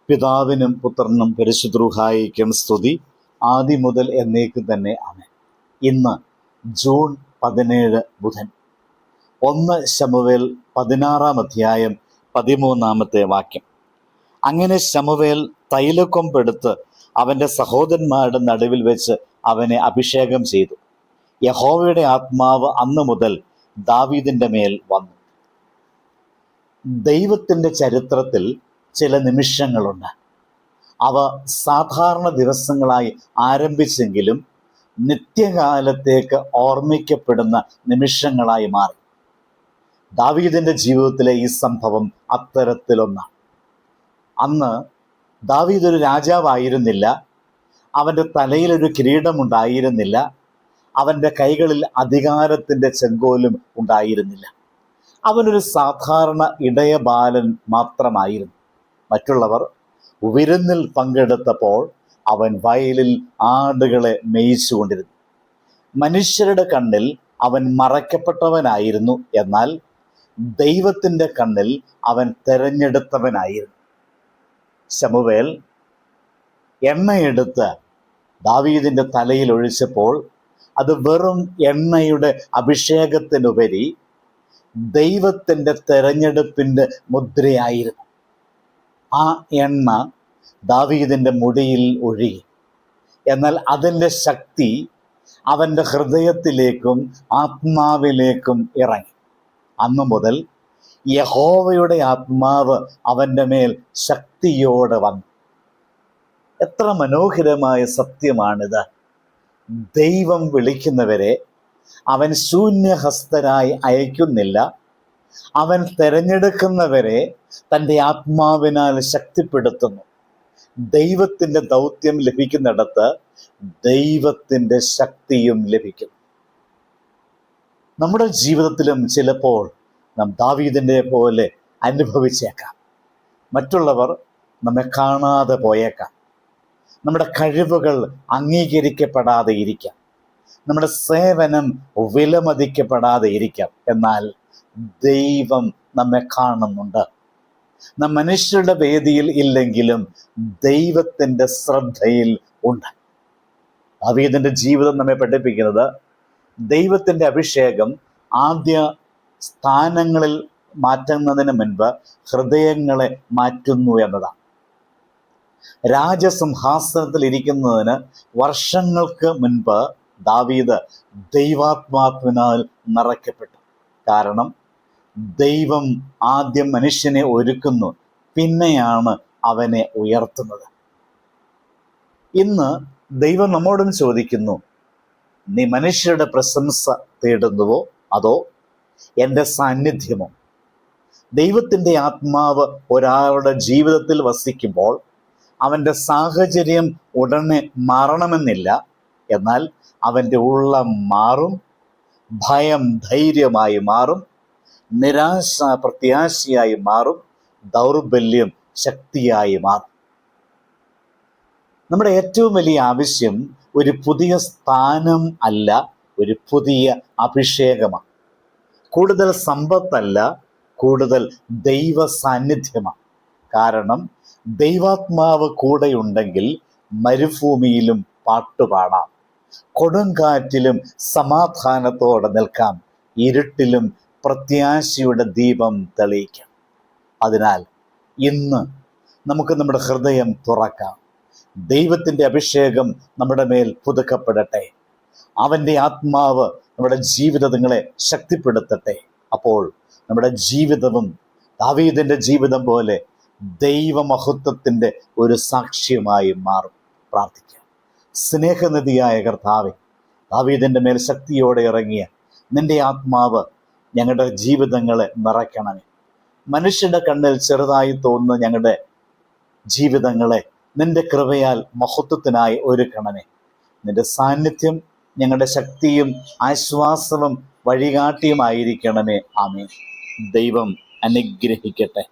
പിതാവിനും പുത്രനും പരിശുദ്ധ റൂഹായിക്കും സ്തുതി, ആദ്യം മുതൽ എന്നേക്കും തന്നെ ആമേൻ. ഇന്ന് ജൂൺ 17 ബുധൻ. 1 ശമൂവേൽ 16 അധ്യായം 13 വാക്യം. അങ്ങനെ ശമൂവേൽ തൈലക്കൊമ്പെടുത്ത് അവൻ്റെ സഹോദരന്മാരുടെ നടുവിൽ വെച്ച് അവനെ അഭിഷേകം ചെയ്തു. യഹോവയുടെ ആത്മാവ് അന്നു മുതൽ ദാവീദിൻ്റെ മേൽ വന്നു. ദൈവത്തിൻ്റെ ചരിത്രത്തിൽ ചില നിമിഷങ്ങളുണ്ട്. അവ സാധാരണ ദിവസങ്ങളായി ആരംഭിച്ചെങ്കിലും നിത്യകാലത്തേക്ക് ഓർമ്മിക്കപ്പെടുന്ന നിമിഷങ്ങളായി മാറി. ദാവീദിൻ്റെ ജീവിതത്തിലെ ഈ സംഭവം അത്തരത്തിലൊന്നാണ്. അന്ന് ദാവീദ് ഒരു രാജാവായിരുന്നില്ല. അവൻ്റെ തലയിലൊരു കിരീടമുണ്ടായിരുന്നില്ല. അവൻ്റെ കൈകളിൽ അധികാരത്തിൻ്റെ ചെങ്കോലും ഉണ്ടായിരുന്നില്ല. അവനൊരു സാധാരണ ഇടയബാലൻ മാത്രമായിരുന്നു. മറ്റുള്ളവർ വിരുന്നിൽ പങ്കെടുത്തപ്പോൾ അവൻ വയലിൽ ആടുകളെ മേയിച്ചുകൊണ്ടിരുന്നു. മനുഷ്യരുടെ കണ്ണിൽ അവൻ മറയ്ക്കപ്പെട്ടവനായിരുന്നു. എന്നാൽ ദൈവത്തിൻ്റെ കണ്ണിൽ അവൻ തെരഞ്ഞെടുത്തവനായിരുന്നു. ശമൂവേൽ എണ്ണയെടുത്ത് ദാവീദിൻ്റെ തലയിൽ ഒഴിച്ചപ്പോൾ അത് വെറും എണ്ണയുടെ അഭിഷേകത്തിനുപരി ദൈവത്തിൻ്റെ തെരഞ്ഞെടുപ്പിൻ്റെ മുദ്രയായിരുന്നു. ആ എണ്ണ ദാവീദിൻ്റെ മുടിയിൽ ഒഴുകി. എന്നാൽ അതിൻ്റെ ശക്തി അവൻ്റെ ഹൃദയത്തിലേക്കും ആത്മാവിലേക്കും ഇറങ്ങി. അന്നു മുതൽ യഹോവയുടെ ആത്മാവ് അവൻ്റെ മേൽ ശക്തിയോടെ വന്നു. എത്ര മനോഹരമായ സത്യമാണിത്! ദൈവം വിളിക്കുന്നവരെ അവൻ ശൂന്യഹസ്തരായി അയക്കുന്നില്ല. അവൻ തിരഞ്ഞെടുക്കുന്നവരെ തൻ്റെ ആത്മാവിനാൽ ശക്തിപ്പെടുത്തുന്നു. ദൈവത്തിൻ്റെ ദൗത്യം ലഭിക്കുന്നിടത്ത് ദൈവത്തിൻ്റെ ശക്തിയും ലഭിക്കും. നമ്മുടെ ജീവിതത്തിലും ചിലപ്പോൾ നാം ദാവീദിൻ്റെ പോലെ അനുഭവിച്ചേക്കാം. മറ്റുള്ളവർ നമ്മെ കാണാതെ പോയേക്കാം. നമ്മുടെ കഴിവുകൾ അംഗീകരിക്കപ്പെടാതെ ഇരിക്കാം. നമ്മുടെ സേവനം വിലമതിക്കപ്പെടാതെ ഇരിക്കാം. എന്നാൽ ദൈവം നമ്മെ കാണുന്നുണ്ട്. നാം മനുഷ്യരുടെ വേദിയിൽ ഇല്ലെങ്കിലും ദൈവത്തിൻ്റെ ശ്രദ്ധയിൽ ഉണ്ട്. ദാവീദിൻ്റെ ജീവിതം നമ്മെ പഠിപ്പിക്കുന്നത് ദൈവത്തിൻ്റെ അഭിഷേകം ആദ്യ സ്ഥാനങ്ങളിൽ മാറ്റുന്നതിന് മുൻപ് ഹൃദയങ്ങളെ മാറ്റുന്നു എന്നതാണ്. രാജസിംഹാസനത്തിൽ ഇരിക്കുന്നതിന് വർഷങ്ങൾക്ക് മുൻപ് ദാവീദ് ദൈവാത്മാവിനാൽ നിറയ്ക്കപ്പെട്ടു. കാരണം ദൈവം ആദ്യം മനുഷ്യനെ ഒരുക്കുന്നു, പിന്നെയാണ് അവനെ ഉയർത്തുന്നത്. ഇന്ന് ദൈവം നമ്മോടും ചോദിക്കുന്നു, നീ മനുഷ്യരുടെ പ്രശംസ തേടുന്നുവോ അതോ എൻ്റെ സാന്നിധ്യമോ? ദൈവത്തിൻ്റെ ആത്മാവ് ഒരാളുടെ ജീവിതത്തിൽ വസിക്കുമ്പോൾ അവൻ്റെ സാഹചര്യം ഉടനെ മാറണമെന്നില്ല. എന്നാൽ അവൻ്റെ ഉള്ളം മാറും, ഭയം ധൈര്യമായി മാറും, നിരാശ പ്രത്യാശയായി മാറും, ദൗർബല്യം ശക്തിയായി മാറും. നമ്മുടെ ഏറ്റവും വലിയ ആവശ്യം ഒരു പുതിയ സ്ഥാനം അല്ല, ഒരു പുതിയ അഭിഷേകമാണ്. കൂടുതൽ സമ്പത്തല്ല, കൂടുതൽ ദൈവ സാന്നിധ്യമാണ്. കാരണം ദൈവാത്മാവ് കൂടെയുണ്ടെങ്കിൽ മരുഭൂമിയിലും പാട്ടുപാടാം, കൊടുങ്കാറ്റിലും സമാധാനത്തോടെ നിൽക്കാം, ഇരുട്ടിലും പ്രത്യാശയുടെ ദീപം തെളിയിക്കാം. അതിനാൽ ഇന്ന് നമുക്ക് നമ്മുടെ ഹൃദയം തുറക്കാം. ദൈവത്തിൻ്റെ അഭിഷേകം നമ്മുടെ മേൽ പുതുക്കപ്പെടട്ടെ. അവൻ്റെ ആത്മാവ് നമ്മുടെ ജീവിതങ്ങളെ ശക്തിപ്പെടുത്തട്ടെ. അപ്പോൾ നമ്മുടെ ജീവിതവും ദാവീദിൻ്റെ ജീവിതം പോലെ ദൈവമഹത്വത്തിൻ്റെ ഒരു സാക്ഷ്യമായി മാറും. പ്രാർത്ഥിക്കാം. സ്നേഹനിധിയായ കർത്താവേ, ദാവീദിൻ്റെ മേൽ ശക്തിയോടെ ഇറങ്ങിയ നിന്റെ ആത്മാവ് ഞങ്ങളുടെ ജീവിതങ്ങളെ നിറയ്ക്കണമേ. മനുഷ്യരുടെ കണ്ണിൽ ചെറുതായി തോന്നുന്ന ഞങ്ങളുടെ ജീവിതങ്ങളെ നിന്റെ കൃപയാൽ മഹത്വത്തിനായി ഒരുക്കണമേ. നിന്റെ സാന്നിധ്യം ഞങ്ങളുടെ ശക്തിയും ആശ്വാസവും വഴികാട്ടിയുമായിരിക്കണമേ. ആമേൻ. ദൈവം അനുഗ്രഹിക്കട്ടെ.